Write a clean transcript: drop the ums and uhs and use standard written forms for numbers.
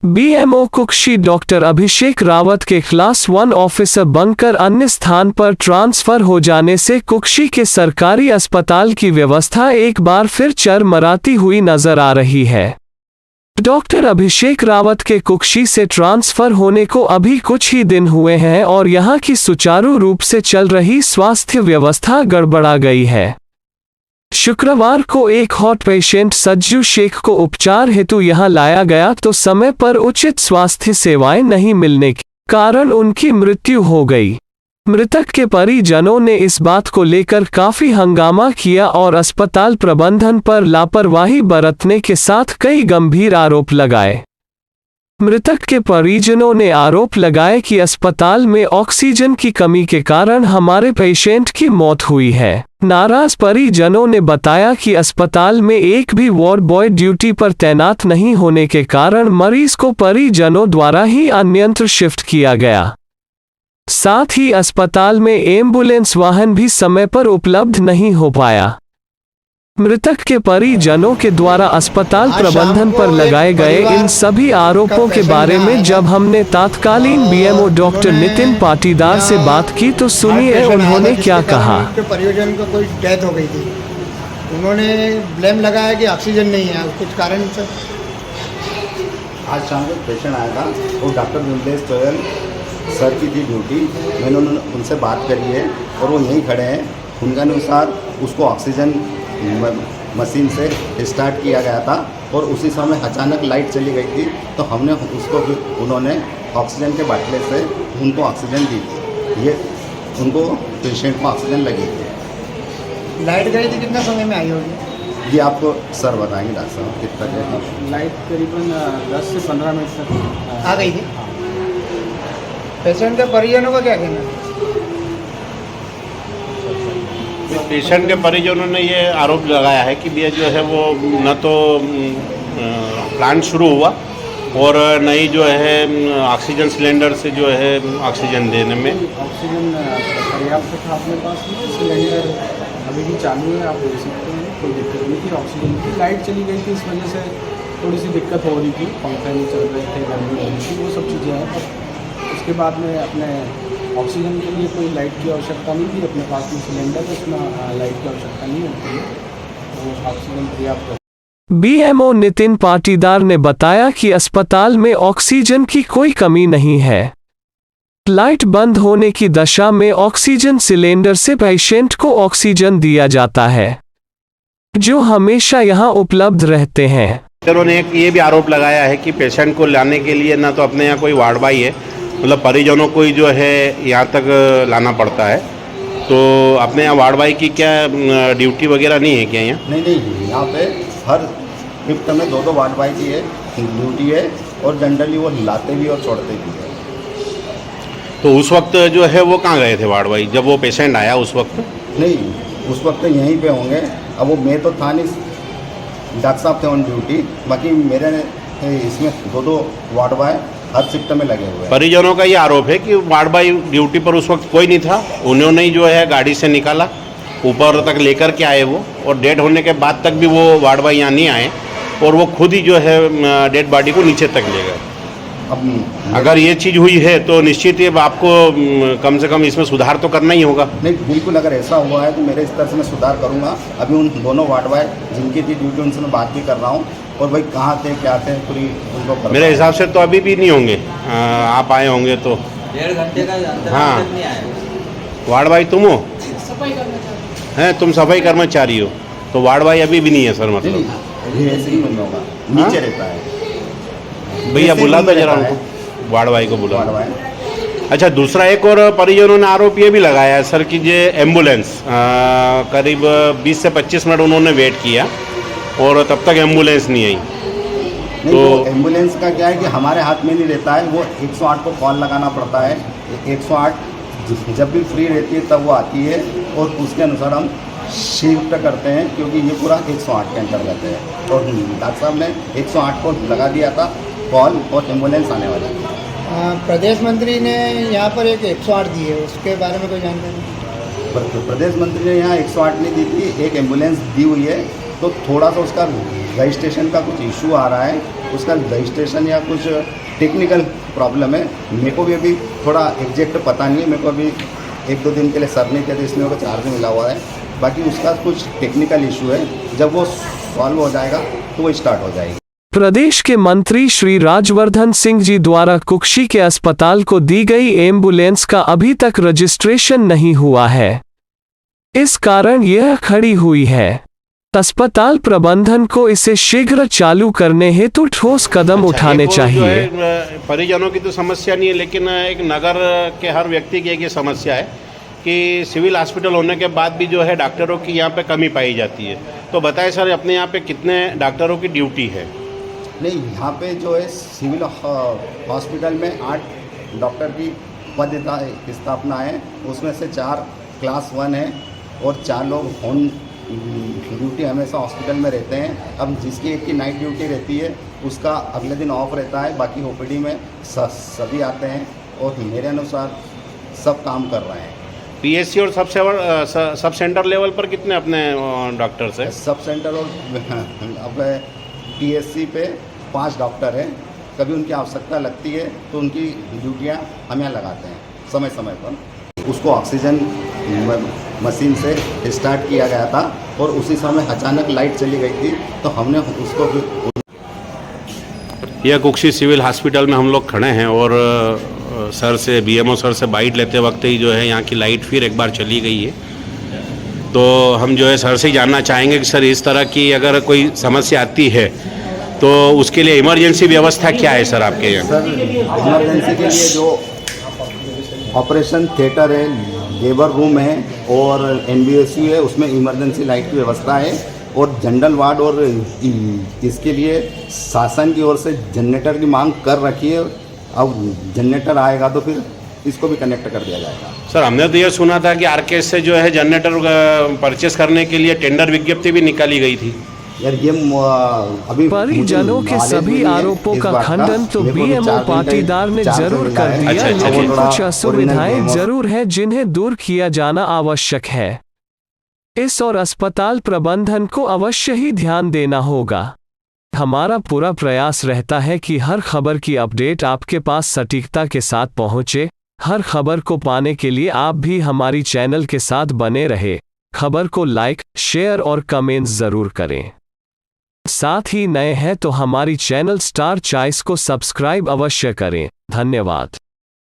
BMO Kukshi doctor अभिषेक रावत के class 1 officer बनकर अन्य स्थान पर ट्रांसफर हो जाने से कुक्षी के सरकारी अस्पताल की व्यवस्था एक बार फिर चरमराती हुई नजर आ रही है। डॉक्टर अभिषेक रावत के कुक्षी से ट्रांसफर होने को अभी कुछ ही दिन हुए हैं और यहां की सुचारू रूप से चल रही स्वास्थ्य व्यवस्था गड़बड़ा गई है। शुक्रवार को एक हॉट पेशेंट सज्जू शेख को उपचार हेतु यहां लाया गया तो समय पर उचित स्वास्थ्य सेवाएं नहीं मिलने के कारण उनकी मृत्यु हो गई। मृतक के परिजनों ने इस बात को लेकर काफी हंगामा किया और अस्पताल प्रबंधन पर लापरवाही बरतने के साथ कई गंभीर आरोप लगाए। मृतक के परिजनों ने आरोप लगाए कि अस्पताल में ऑक्सीजन की कमी के कारण हमारे पेशेंट की मौत हुई है। नाराज परिजनों ने बताया कि अस्पताल में एक भी वार्ड बॉय ड्यूटी पर तैनात नहीं होने के कारण मरीज को परिजनों द्वारा ही अन्यत्र शिफ्ट किया गया। साथ ही अस्पताल में एम्बुलेंस वाहन भी समय पर उपलब्ध नहीं हो पाया। मृतक के परिजनों के द्वारा अस्पताल प्रबंधन पर लगाए गए इन सभी आरोपों के बारे में जब हमने तत्कालीन बीएमओ डॉक्टर नितिन पाटीदार से बात की तो सुनिए उन्होंने क्या कहा। परियोजना को कोई डेथ हो गई थी, उन्होंने ब्लेम लगाया कि ऑक्सीजन नहीं है, कुछ कारण से। आज शाम को पेशेंट आया था, वो डॉक्टर विमलेश गोयल सर की थी ड्यूटी। मैंने उनसे बात करी है और वो यहीं खड़े हैं। उनके अनुसार उसको ऑक्सीजन मशीन से स्टार्ट किया गया था और उसी समय अचानक लाइट चली गई थी तो हमने उसको उन्होंने ऑक्सीजन के बाटले से उनको ऑक्सीजन दी थी। ये उनको पेशेंट को ऑक्सीजन लगी थी। लाइट गई थी, कितना समय में आई होगी? ये आपको सर बताएंगे डॉक्टर साहब कितना देर। लाइट करीबन 10 से 15 मिनट तक आ गई थी। पेशेंट के परिजनों का क्या कहना है? पेशेंट के परिजनों ने ये आरोप लगाया है कि ये जो है वो न तो प्लांट शुरू हुआ और न ही जो है ऑक्सीजन सिलेंडर से जो है ऑक्सीजन देने में ऑक्सीजन पर्याप्त था अपने पास में। सिलेंडर अभी भी चालू है, आप देख सकते हैं, कोई दिक्कत नहीं थी। ऑक्सीजन की लाइट चली गई थी, इस वजह से थोड़ी सी दिक्कत हो रही थी, पंखे नहीं चल रहे थे, गर्मी हो रही थी, वो सब चीज़ें हैं। उसके बाद में अपने ऑक्सीजन के लिए कोई लाइट की आवश्यकता नहीं थी, अपने पास में सिलेंडर है, उसमें लाइट की आवश्यकता नहीं होती है, वो ऑक्सीजन पर्याप्त है। बीएमओ नितिन पाटीदार ने बताया कि अस्पताल में ऑक्सीजन की कोई कमी नहीं है। लाइट बंद होने की दशा में ऑक्सीजन सिलेंडर से पेशेंट को ऑक्सीजन दिया जाता है, जो हमेशा यहां उपलब्ध रहते हैं। उन्होंने एक ये भी आरोप लगाया है कि पेशेंट को लाने के लिए ना तो अपने यहाँ कोई वार्ड बॉय है, मतलब परिजनों को ही जो है यहाँ तक लाना पड़ता है। तो अपने यहाँ वार्ड बॉय की क्या ड्यूटी वगैरह नहीं है क्या यहाँ? नहीं, यहाँ पे हर शिफ्ट में 2-2 वार्ड बॉय की है ड्यूटी है और जनरली वो लाते भी और छोड़ते भी है। तो उस वक्त जो है वो कहाँ गए थे वार्ड बॉय जब वो पेशेंट आया उस वक्त? नहीं, उस वक्त यहीं पे होंगे। अब वो मैं तो था नहीं, डॉक्टर साहब थे ऑन ड्यूटी, बाकी मेरे इसमें 2-2 वार्ड बॉय हर शिफ्ट में लगे हुए हैं। परिजनों का ये आरोप है कि वार्ड बॉय ड्यूटी पर उस वक्त कोई नहीं था, उन्होंने ही जो है गाड़ी से निकाला, ऊपर तक लेकर के आए वो, और डेड होने के बाद तक भी वो वार्ड बॉय यहाँ नहीं आए और वो खुद ही जो है डेड बॉडी को नीचे तक ले गए। अब अगर ये चीज़ हुई है तो निश्चित ही आपको कम से कम इसमें सुधार तो करना ही होगा। नहीं, बिल्कुल, अगर ऐसा हुआ है तो मेरे स्तर से मैं सुधार करूँगा। अभी उन दोनों वार्ड बॉय जिनकी थी ड्यूटी उनसे मैं बात भी कर रहा हूँ और भाई कहाँ थे क्या थे पूरी उनको मेरे हिसाब से तो अभी भी नहीं होंगे, आप आए होंगे तो 1.5 घंटे का। हाँ, नहीं आए। वार्ड बॉय तुम हो? हैं, तुम सफाई कर्मचारी हो तो वार्ड बॉय अभी भी नहीं है सर? मतलब ऐसे ही नहीं होगा, नीचे रहता है। भैया बुला दो जरा उनको, वार्ड बॉय को बुला। Ward boy. अच्छा, दूसरा एक और परिजनों ने आरोप ये भी लगाया है सर कि ये एम्बुलेंस करीब 20 से 25 मिनट उन्होंने वेट किया और तब तक एम्बुलेंस नहीं आई। तो एम्बुलेंस का क्या है कि हमारे हाथ में नहीं रहता है, वो 108 को कॉल लगाना पड़ता है। 108 जब भी फ्री रहती है तब वो आती है और उसके अनुसार हम शिफ्ट करते हैं, क्योंकि ये पूरा 108 के अंतर्गत है। और डॉक्टर साहब ने 108 को लगा दिया था कॉल और एम्बुलेंस आने वाला है। प्रदेश मंत्री ने यहाँ पर एक 108 दी है, उसके बारे में कोई जानकारी? प्रदेश मंत्री ने यहाँ 108 नहीं दी थी, एक एम्बुलेंस दी हुई है, तो थोड़ा सा उसका रजिस्ट्रेशन का कुछ इशू आ रहा है, उसका रजिस्ट्रेशन या कुछ टेक्निकल प्रॉब्लम है। मेरे को भी अभी थोड़ा एग्जैक्ट पता नहीं है, मेरे को अभी 1-2 दिन के लिए सर ने किया तो इसलिए मेरे को चार्ज मिला हुआ है। बाकी उसका कुछ टेक्निकल इशू है, जब वो सॉल्व हो जाएगा तो वो स्टार्ट हो जाएगी। प्रदेश के मंत्री श्री राजवर्धन सिंह जी द्वारा कुक्षी के अस्पताल को दी गई एम्बुलेंस का अभी तक रजिस्ट्रेशन नहीं हुआ है, इस कारण यह खड़ी हुई है। अस्पताल प्रबंधन को इसे शीघ्र चालू करने हेतु ठोस कदम उठाने चाहिए। परिजनों की तो समस्या नहीं है, लेकिन एक नगर के हर व्यक्ति की एक ये समस्या है कि सिविल हॉस्पिटल होने के बाद भी जो है डॉक्टरों की यहाँ पे कमी पाई जाती है। तो बताएं सर, अपने यहाँ पे कितने डॉक्टरों की ड्यूटी है? नहीं, यहाँ पे जो है सिविल हॉस्पिटल में 8 डॉक्टर की पद स्थापना है, उसमें से 4 क्लास 1 है और 4 लोग ऑन ड्यूटी हमेशा हॉस्पिटल में रहते हैं। अब जिसकी एक की नाइट ड्यूटी रहती है उसका अगले दिन ऑफ रहता है, बाकी ओपीडी में सभी आते हैं और मेरे अनुसार सब काम कर रहे हैं। पीएससी और सब सेंटर लेवल पर कितने अपने डॉक्टर्स हैं? सब सेंटर और अब पीएससी पे 5 डॉक्टर हैं। कभी उनकी आवश्यकता लगती है तो उनकी ड्यूटियाँ हम यहाँ लगाते हैं समय समय पर। उसको ऑक्सीजन मशीन से स्टार्ट किया गया था और उसी समय अचानक लाइट चली गई थी, तो हमने उसको भी। यह कुक्षी सिविल हॉस्पिटल में हम लोग खड़े हैं और सर से, बीएमओ सर से बाइट लेते वक्त ही जो है यहाँ की लाइट फिर एक बार चली गई है। तो हम जो है सर से जानना चाहेंगे कि सर, इस तरह की अगर कोई समस्या आती है तो उसके लिए इमरजेंसी व्यवस्था क्या है सर आपके यहाँ? सर, इमरजेंसी के लिए जो ऑपरेशन थिएटर है, लेबर रूम है और NBSU है, उसमें इमरजेंसी लाइट की व्यवस्था है और जनरल वार्ड और इसके लिए शासन की ओर से जनरेटर की मांग कर रखी है। अब जनरेटर आएगा तो फिर इसको भी कनेक्ट कर दिया जाएगा। सर, हमने तो ये सुना था कि आरकेएस से जो है जनरेटर परचेस करने के लिए टेंडर विज्ञप्ति भी निकाली गई थी। यार ये अभी परिजनों के सभी आरोपों का खंडन तो बीएमओ पाटीदार ने जरूर कर दिया, लेकिन कुछ असुविधाएं जरूर है जिन्हें दूर किया जाना आवश्यक है। इस और अस्पताल प्रबंधन को अवश्य ही ध्यान देना होगा। हमारा पूरा प्रयास रहता है कि हर खबर की अपडेट आपके पास सटीकता के साथ पहुंचे। हर खबर को पाने के लिए आप भी हमारी चैनल के साथ बने रहे। खबर को लाइक, शेयर और कमेंट्स जरूर करें। साथ ही नए हैं तो हमारी चैनल स्टार चॉइस को सब्सक्राइब अवश्य करें। धन्यवाद।